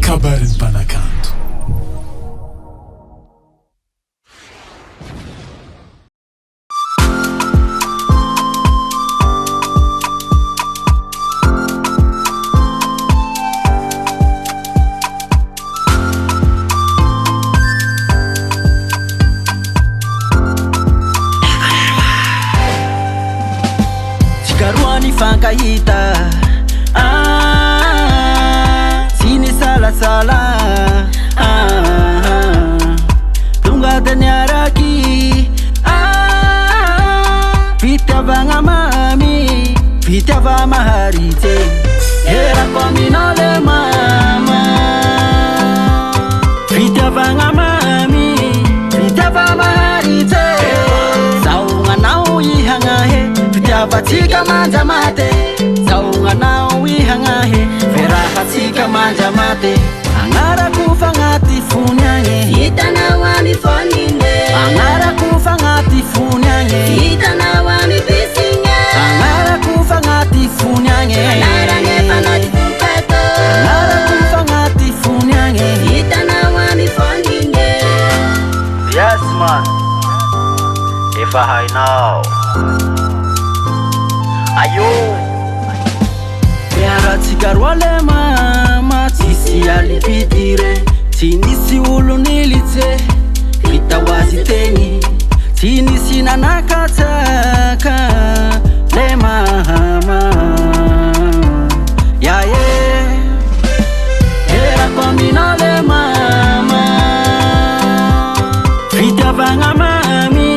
kabarin'ny mpanakanto. Karuani fankahita sini sala-sala tunga tanyaraki fitiavagna mami fitiava maharite era kominole mama fitiavagna mami fitiava maharite saunganao ihangahe fitiavatsika manja mate saunganao ihangahe ferahatsika manja mate agnarako fagnaty fony agny hitanao amy fonine agnarako fagnaty fony agny hitanao amy bisigna agnarako fagnaty fony agny anaragny fagnaty fokato agnarako fagnaty fony agny hitanao amy fonine. Yes man, efa hainao ayo miaratsika roa le mama tsisy alipidire tsy nisy olo nilitse hita ho azy tegny tsy nisy nanakatsaka le mama yaye erako amina le mama fitiavagna mami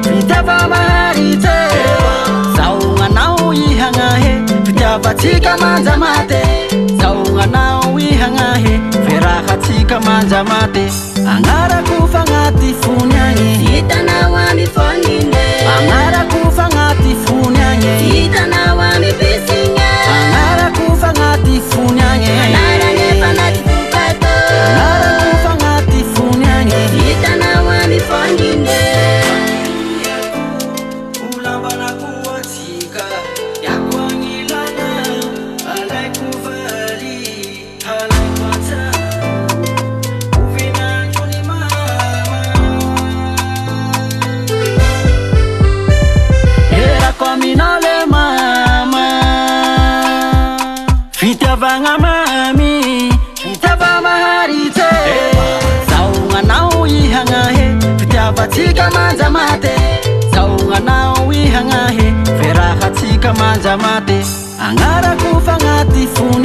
fitiava maharite saunganao ihangahe fitiavatsika manja mate saunganao ihangahe ferahatsika manja mate agnarako fagnaty fony agny hitanao amy fonine agnarako fagnaty fony agny hitanao amy bisigna agnarako fagnaty fony agny anaragny fagnaty fokato agnarako fagnaty fony agny hitanao amy fonine. ulambanako atsika yako agnilana alaiko vali alaiko atsa ovinandrony mama erako amina le mama fitiavagna mami fitiava maharite saunganao ihangahe fitiavatsika manja mate saunganao ihangahe ferahatsika manja mate agnarako fagnaty fony